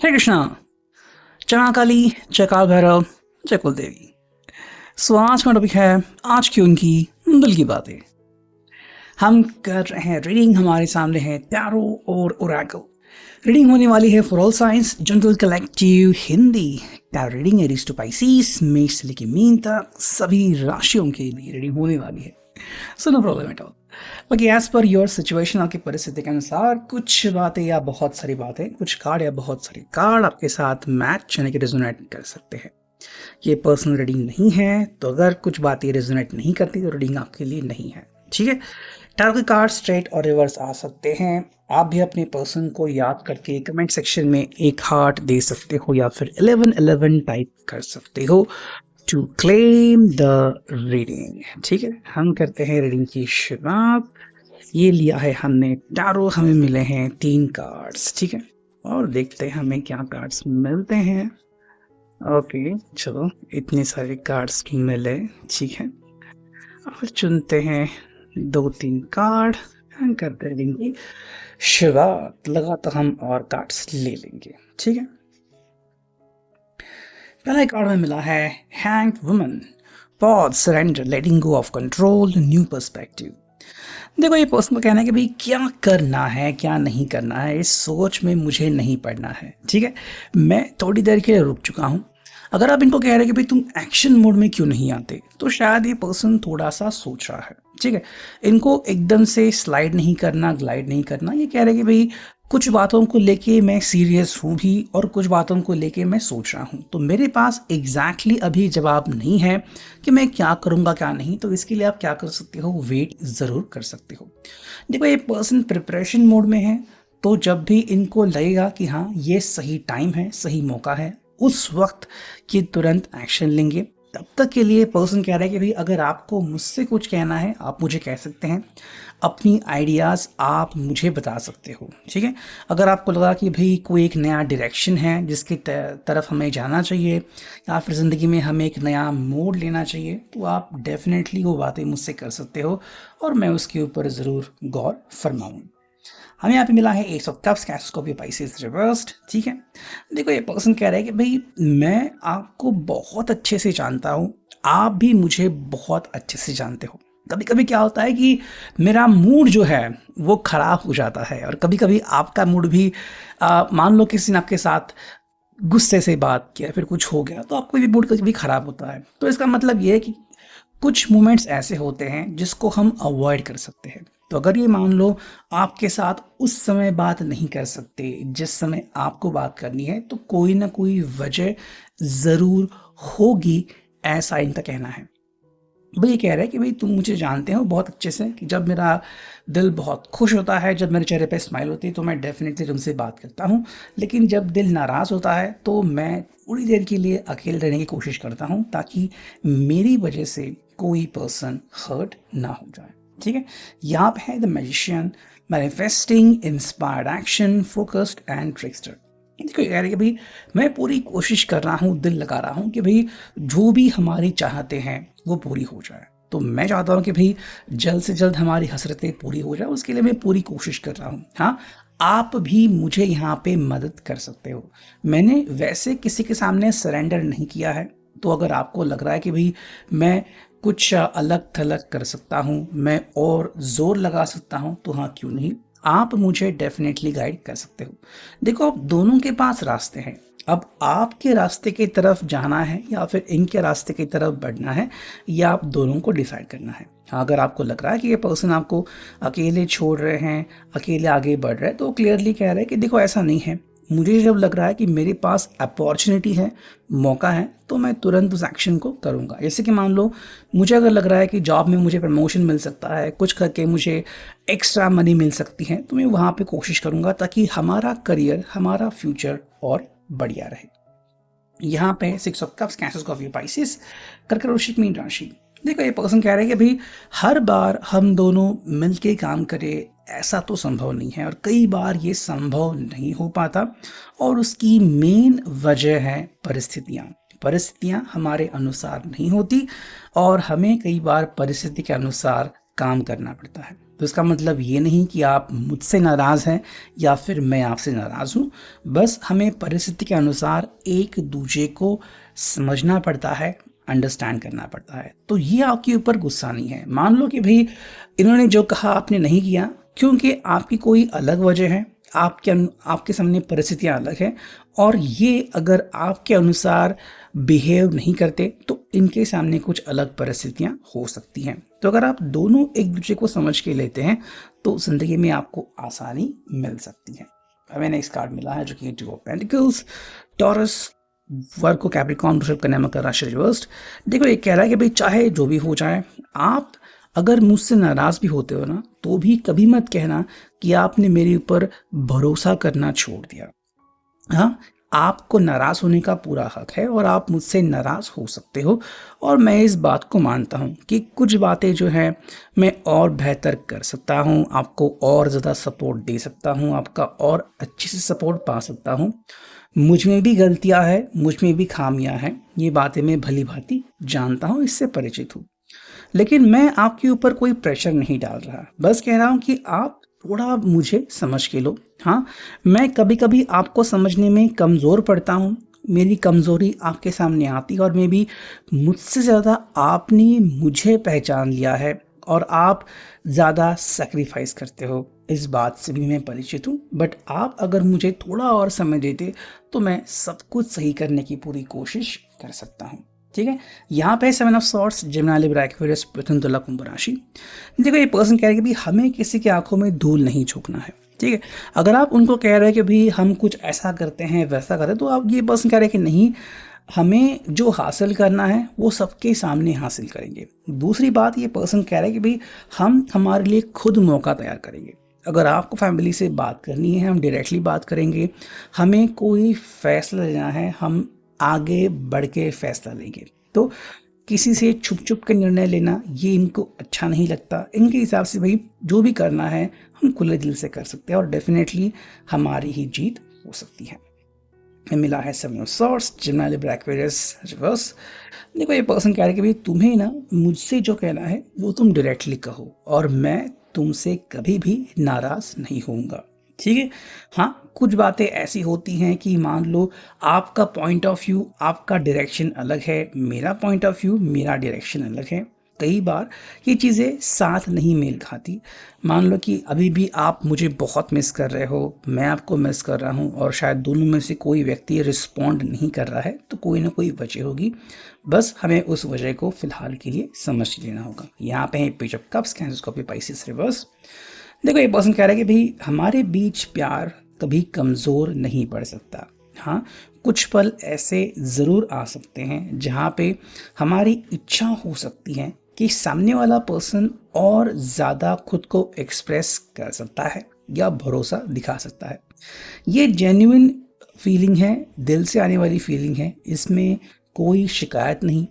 हरे कृष्णा। जय महाकाली, जय काल भैरव, जय कुल देवी। सो आज का टॉपिक है आज की उनकी दिल की बातें। हम कर रहे हैं रीडिंग। हमारे सामने है टैरो और ओरेकल। रीडिंग होने वाली है for all signs general collective Hindi. Tarot reading Aries to Pisces, मेष से लेकर मीन तक सभी राशियों के लिए रीडिंग होने वाली है। So no problem at all. बाकी एज पर योर सिचुएशन, आपकी परिस्थिति के अनुसार कुछ बातें या बहुत सारी बातें, कुछ कार्ड या बहुत सारे कार्ड आपके साथ मैच यानी कि रेजोनेट कर सकते हैं। ये पर्सनल रीडिंग नहीं है, तो अगर कुछ बातें रेजोनेट नहीं करती तो रीडिंग आपके लिए नहीं है। ठीक है। टैरो के कार्ड स्ट्रेट और रिवर्स आ सकते हैं। आप भी अपने पर्सन को याद करके कमेंट सेक्शन में एक हार्ट दे सकते हो या फिर 1111 टाइप कर सकते हो टू क्लेम द रीडिंग। ठीक है, हम करते हैं रीडिंग की शुरुआत। ये लिया है हमने टैरो, हमें मिले हैं 3 कार्ड्स। ठीक है, और देखते हैं हमें क्या कार्ड्स मिलते हैं। ओके, चलो इतने सारे कार्ड्स मिले। ठीक है, और चुनते हैं 2-3 कार्ड, हम करते हैं रीडिंग की शुरुआत। लगा तो हम और कार्ड्स ले लेंगे। ठीक है, पहला कार्ड में मिला है hanged woman, pause, surrender, letting go of control, new perspective. देखो, ये पर्सन का कहना है कि भाई क्या करना है क्या नहीं करना है, इस सोच में मुझे नहीं पड़ना है। ठीक है, मैं थोड़ी देर के लिए रुक चुका हूँ। अगर आप इनको कह रहे हैं कि भाई तुम एक्शन मोड में क्यों नहीं आते, तो शायद ये पर्सन थोड़ा सा सोच रहा है। ठीक है, इनको एकदम से स्लाइड नहीं करना, ग्लाइड नहीं करना। ये कह रहे हैं कि भाई कुछ बातों को लेके मैं सीरियस हूँ भी और कुछ बातों को लेके मैं सोच रहा हूँ। तो मेरे पास एग्जैक्टली अभी जवाब नहीं है कि मैं क्या करूँगा क्या नहीं। तो इसके लिए आप क्या कर सकते हो, वेट ज़रूर कर सकते हो। देखो, ये पर्सन प्रिपरेशन मोड में है, तो जब भी इनको लगेगा कि हाँ ये सही टाइम है, सही मौका है, उस वक्त ये तुरंत एक्शन लेंगे। तब तक के लिए पर्सन कह रहा है कि भाई अगर आपको मुझसे कुछ कहना है आप मुझे कह सकते हैं, अपनी आइडियाज़ आप मुझे बता सकते हो। ठीक है, अगर आपको लगा कि भाई कोई एक नया डायरेक्शन है जिसकी तरफ हमें जाना चाहिए या फिर ज़िंदगी में हमें एक नया मोड़ लेना चाहिए, तो आप डेफिनेटली वो बातें मुझसे कर सकते हो और मैं उसके ऊपर ज़रूर गौर फरमाऊँ। हमें यहाँ पे मिला है एस ऑफ कप्स, कैस्कोपियो पाइसेस रिवर्स्ड। ठीक है, देखो ये पर्सन कह रहा है कि भाई मैं आपको बहुत अच्छे से जानता हूँ, आप भी मुझे बहुत अच्छे से जानते हो। कभी कभी क्या होता है कि मेरा मूड जो है वो ख़राब हो जाता है, और कभी कभी आपका मूड भी मान लो किसी ने आपके साथ गुस्से से बात किया, फिर कुछ हो गया, तो आपको भी मूड कभी ख़राब होता है। तो इसका मतलब ये है कि कुछ मोमेंट्स ऐसे होते हैं जिसको हम अवॉइड कर सकते हैं। तो अगर ये मान लो आपके साथ उस समय बात नहीं कर सकते जिस समय आपको बात करनी है, तो कोई ना कोई वजह ज़रूर होगी, ऐसा इनका कहना है। भाई ये कह रहा है कि भाई तुम मुझे जानते हो बहुत अच्छे से कि जब मेरा दिल बहुत खुश होता है, जब मेरे चेहरे पे स्माइल होती है, तो मैं डेफिनेटली तुमसे बात करता हूँ। लेकिन जब दिल नाराज़ होता है तो मैं थोड़ी देर के लिए अकेले रहने की कोशिश करता हूँ, ताकि मेरी वजह से कोई पर्सन हर्ट ना हो जाए। ठीक है, यहाँ पे है the magician, manifesting, inspired action, focused and trickster. देखो कह रहे कि भाई मैं पूरी कोशिश कर रहा हूँ, दिल लगा रहा हूँ कि भाई जो भी हमारी चाहते हैं वो पूरी हो जाए। तो मैं चाहता हूँ कि भाई जल्द से जल्द हमारी हसरतें पूरी हो जाए, उसके लिए मैं पूरी कोशिश कर रहा हूँ। हाँ, आप भी मुझे यहाँ पे मदद कर सकते हो। मैंने वैसे किसी के सामने सरेंडर नहीं किया है, तो अगर आपको लग रहा है कि भाई मैं कुछ अलग थलग कर सकता हूँ, मैं और ज़ोर लगा सकता हूँ, तो हाँ क्यों नहीं, आप मुझे डेफिनेटली गाइड कर सकते हो। देखो, अब दोनों के पास रास्ते हैं। अब आपके रास्ते की तरफ जाना है या फिर इनके रास्ते की तरफ बढ़ना है, या आप दोनों को डिसाइड करना है। हाँ, अगर आपको लग रहा है कि ये पर्सन आपको अकेले छोड़ रहे हैं, अकेले आगे बढ़ रहे हैं, तो क्लियरली कह रहे हैं कि देखो ऐसा नहीं है। मुझे जब लग रहा है कि मेरे पास अपॉर्चुनिटी है, मौका है, तो मैं तुरंत उस एक्शन को करूँगा। जैसे कि मान लो मुझे अगर लग रहा है कि जॉब में मुझे प्रमोशन मिल सकता है, कुछ करके मुझे एक्स्ट्रा मनी मिल सकती है, तो मैं वहाँ पे कोशिश करूँगा ताकि हमारा करियर, हमारा फ्यूचर और बढ़िया रहे। यहाँ पे 6 of cups, cancer, Scorpio, Pisces, कर्क, वृश्चिक, मीन राशि। देखो ये पर्सन कह रहे हैं कि भाई हर बार हम दोनों मिलके काम करें ऐसा तो संभव नहीं है, और कई बार ये संभव नहीं हो पाता, और उसकी मेन वजह है परिस्थितियाँ। परिस्थितियाँ हमारे अनुसार नहीं होती और हमें कई बार परिस्थिति के अनुसार काम करना पड़ता है। तो इसका मतलब ये नहीं कि आप मुझसे नाराज़ हैं या फिर मैं आपसे नाराज़ हूँ। बस हमें परिस्थिति के अनुसार एक दूसरे को समझना पड़ता है, अंडरस्टैंड करना पड़ता है। तो ये आपके ऊपर गुस्सा नहीं है। मान लो कि भई इन्होंने जो कहा आपने नहीं किया, क्योंकि आपकी कोई अलग वजह है, आपके सामने परिस्थितियाँ अलग हैं, और ये अगर आपके अनुसार बिहेव नहीं करते तो इनके सामने कुछ अलग परिस्थितियाँ हो सकती हैं। तो अगर आप दोनों एक दूसरे को समझ के लेते हैं तो ज़िंदगी में आपको आसानी मिल सकती है। हमें नेक्स्ट कार्ड मिला है जो कि two of pentacles, taurus, work को कैप्रिकॉर्न रिसीव करने में कर राशि रिवर्स्ड। देखो ये कह रहा है कि भाई चाहे जो भी हो जाए, आप अगर मुझसे नाराज़ भी होते हो ना तो भी कभी मत कहना कि आपने मेरे ऊपर भरोसा करना छोड़ दिया। हाँ, आपको नाराज़ होने का पूरा हक है और आप मुझसे नाराज़ हो सकते हो, और मैं इस बात को मानता हूँ कि कुछ बातें जो हैं मैं और बेहतर कर सकता हूँ, आपको और ज़्यादा सपोर्ट दे सकता हूँ, आपका और अच्छे से सपोर्ट पा सकता हूँ। मुझ में भी गलतियाँ हैं, मुझ में भी खामियाँ हैं, ये बातें मैं भली-भाँति जानता हूँ, इससे परिचित हूँ। लेकिन मैं आपके ऊपर कोई प्रेशर नहीं डाल रहा, बस कह रहा हूँ कि आप थोड़ा मुझे समझ के लो। हाँ, मैं कभी-कभी आपको समझने में कमज़ोर पड़ता हूँ, मेरी कमज़ोरी आपके सामने आती है, और मे बी मुझसे ज़्यादा आपने मुझे पहचान लिया है और आप ज़्यादा सैक्रिफाइस करते हो, इस बात से भी मैं परिचित हूँ। बट आप अगर मुझे थोड़ा और समय देते तो मैं सब कुछ सही करने की पूरी कोशिश कर सकता हूँ। ठीक है, यहाँ पे 7 of swords, Gemini, Libra, Aquarius, Mithun, Tula, Kumbh राशि। देखो ये पर्सन कह रहे हैं कि भाई हमें किसी की आंखों में धूल नहीं झोंकना है। ठीक है, अगर आप उनको कह रहे हैं कि भाई हम कुछ ऐसा करते हैं वैसा करते हैं, तो आप ये पर्सन कह रहे हैं कि नहीं, हमें जो हासिल करना है वो सबके सामने हासिल करेंगे। दूसरी बात, ये पर्सन कह रहा है कि भाई हम हमारे लिए खुद मौका तैयार करेंगे। अगर आपको फैमिली से बात करनी है, हम डायरेक्टली बात करेंगे। हमें कोई फैसला लेना है, हम आगे बढ़ के फैसला लेंगे। तो किसी से छुप छुप के निर्णय लेना ये इनको अच्छा नहीं लगता। इनके हिसाब से भाई जो भी करना है हम खुले दिल से कर सकते हैं और डेफिनेटली हमारी ही जीत हो सकती है। मिला है 7 of swords, Gemini, Libra, Aquarius reverse. देखो ये पर्सन कह रहा है कि भाई तुम्हें ना मुझसे जो कहना है वो तुम डायरेक्टली कहो, और मैं तुमसे कभी भी नाराज़ नहीं होऊंगा। ठीक है, हाँ, कुछ बातें ऐसी होती हैं कि मान लो आपका पॉइंट ऑफ व्यू, आपका डायरेक्शन अलग है, मेरा पॉइंट ऑफ व्यू, मेरा डायरेक्शन अलग है। कई बार ये चीज़ें साथ नहीं मेल खाती। मान लो कि अभी भी आप मुझे बहुत मिस कर रहे हो, मैं आपको मिस कर रहा हूँ, और शायद दोनों में से कोई व्यक्ति रिस्पॉन्ड नहीं कर रहा है, तो कोई ना कोई वजह होगी। बस हमें उस वजह को फिलहाल के लिए समझ लेना होगा। यहाँ पे है page of cups, cancer, Scorpio, Pisces reverse. देखो ये पर्सन कह रहा है कि भाई हमारे बीच प्यार कभी कमज़ोर नहीं पड़ सकता। हाँ, कुछ पल ऐसे ज़रूर आ सकते हैं जहाँ पे हमारी इच्छा हो सकती है कि सामने वाला पर्सन और ज़्यादा खुद को एक्सप्रेस कर सकता है या भरोसा दिखा सकता है। ये जेन्युइन फीलिंग है, दिल से आने वाली फीलिंग है, इसमें कोई शिकायत नहीं।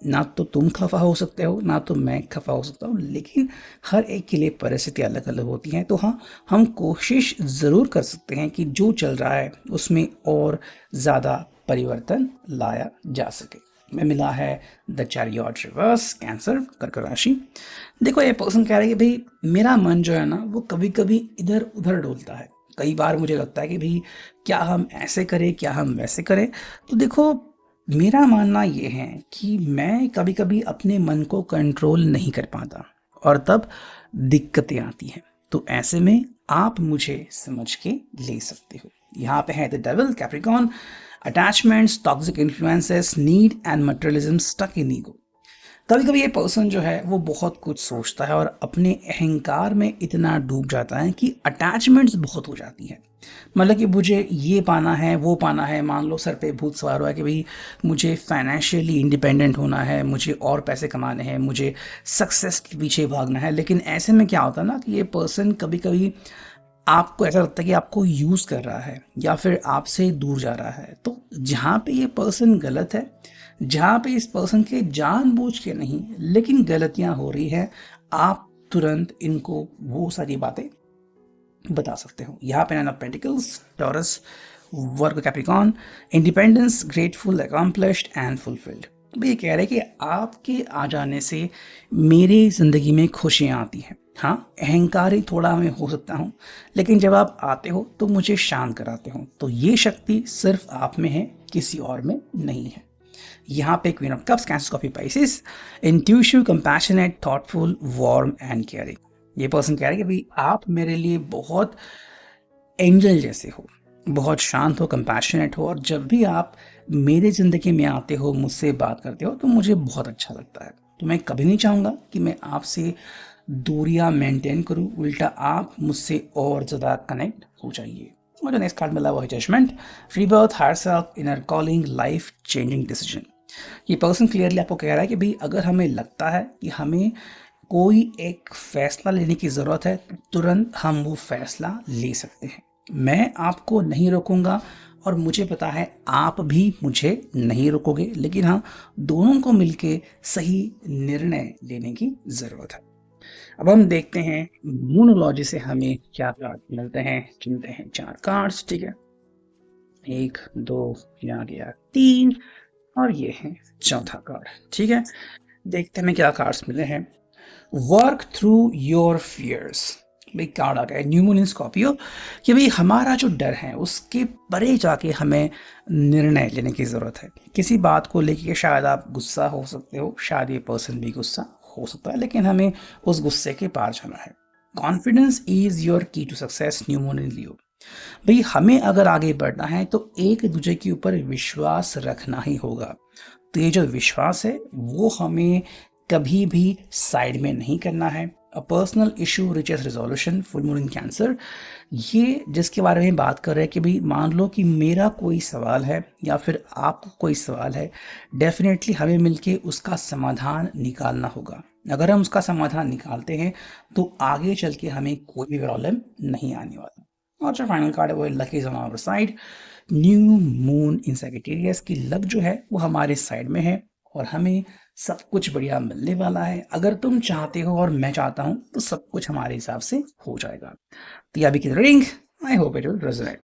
ना तो तुम खफा हो सकते हो, ना तो मैं खफा हो सकता हूँ, लेकिन हर एक के लिए परिस्थिति अलग अलग होती हैं। तो हाँ, हम कोशिश ज़रूर कर सकते हैं कि जो चल रहा है उसमें और ज़्यादा परिवर्तन लाया जा सके। में मिला है द चैरियट रिवर्स, कैंसर, कर्क राशि। देखो ये पर्सन कह रहा है कि भाई मेरा मन जो है ना वो कभी कभी इधर उधर डोलता है। कई बार मुझे लगता है कि भाई क्या हम ऐसे करें, क्या हम वैसे करें। तो देखो मेरा मानना ये है कि मैं कभी कभी अपने मन को कंट्रोल नहीं कर पाता और तब दिक्कतें आती हैं। तो ऐसे में आप मुझे समझ के ले सकते हो। यहाँ पे है the devil, Capricorn, attachments, toxic influences, need and materialism, stuck in ego. कभी कभी ये पर्सन जो है वो बहुत कुछ सोचता है और अपने अहंकार में इतना डूब जाता है कि अटैचमेंट्स बहुत हो जाती हैं। मतलब कि मुझे ये पाना है, वो पाना है। मान लो सर पे भूत सवार हुआ है कि भाई मुझे फाइनेंशियली इंडिपेंडेंट होना है, मुझे और पैसे कमाने हैं, मुझे सक्सेस के पीछे भागना है। लेकिन ऐसे में क्या होता है ना कि ये पर्सन कभी कभी आपको ऐसा लगता है कि आपको यूज़ कर रहा है या फिर आपसे दूर जा रहा है। तो जहाँ पे ये पर्सन गलत है, जहाँ पे इस पर्सन के जानबूझ के नहीं लेकिन गलतियाँ हो रही है, आप तुरंत इनको वो सारी बातें बता सकते हो। यहाँ पे nine of pentacles, taurus, work, Capricorn, independence, grateful, accomplished and fulfilled. ये कह रहे हैं कि आपके आ जाने से मेरी ज़िंदगी में खुशियाँ आती हैं। हाँ, अहंकारी थोड़ा मैं हो सकता हूँ, लेकिन जब आप आते हो तो मुझे शांत कराते हो। तो ये शक्ति सिर्फ आप में है, किसी और में नहीं है। यहाँ पे queen of cups, cancer, coffee, Pisces, intuitive, compassionate, thoughtful, warm and caring. ये पर्सन कह रहे हैं कि भाई आप मेरे लिए बहुत एंजल जैसे हो, बहुत शांत हो, कंपैशनेट हो, और जब भी आप मेरे ज़िंदगी में आते हो, मुझसे बात करते हो, तो मुझे बहुत अच्छा लगता है। तो मैं कभी नहीं चाहूँगा कि मैं आपसे दूरियां मेंटेन करूं, उल्टा आप मुझसे और ज़्यादा कनेक्ट हो जाइए। और जो नेक्स्ट कार्ड मिला वो है judgement, rebirth, higher self, inner calling, life changing decision. ये पर्सन क्लियरली आपको कह रहा है कि भाई अगर हमें लगता है कि हमें कोई एक फैसला लेने की ज़रूरत है, तो तुरंत हम वो फैसला ले सकते हैं। मैं आपको नहीं रोकूंगा, और मुझे पता है आप भी मुझे नहीं रोकोगे, लेकिन हाँ, दोनों को मिलके सही निर्णय लेने की ज़रूरत है। अब हम देखते हैं मूनोलॉजी से हमें क्या कार्ड मिलते हैं। चुनते हैं 4 कार्ड्स, ठीक है। 1, 2, यहाँ गया 3, और ये है चौथा कार्ड, ठीक है। देखते हैं हमें क्या कार्ड्स मिले हैं। Work through your fears. भाई कार्ड आ गया न्यू मून इन स्कॉर्पियो, कि भाई हमारा जो डर है उसके परे जाके हमें निर्णय लेने की ज़रूरत है। किसी बात को लेके शायद आप गुस्सा हो सकते हो, शायद ये पर्सन भी गुस्सा हो सकता है, लेकिन हमें उस गुस्से के पार जाना है। Confidence is your key to success, new moon in Leo. भाई हमें अगर आगे बढ़ना है तो एक दूसरे के ऊपर विश्वास रखना ही होगा। तो ये जो विश्वास है वो हमें कभी भी साइड में नहीं करना है। A personal issue riches resolution, full moon in Cancer. ये जिसके बारे में बात कर रहे हैं कि भाई मान लो कि मेरा कोई सवाल है या फिर आपको कोई सवाल है, डेफिनेटली हमें मिलके उसका समाधान निकालना होगा। अगर हम उसका समाधान निकालते हैं तो आगे चल के हमें कोई भी प्रॉब्लम नहीं आने वाला। और जो फाइनल कार्ड है वो luck is on our side, new moon in Sagittarius की लक जो है वो हमारे साइड में है, और हमें सब कुछ बढ़िया मिलने वाला है। अगर तुम चाहते हो और मैं चाहता हूं तो सब कुछ हमारे हिसाब से हो जाएगा। तो ये अभी की ring, I hope it will resonate.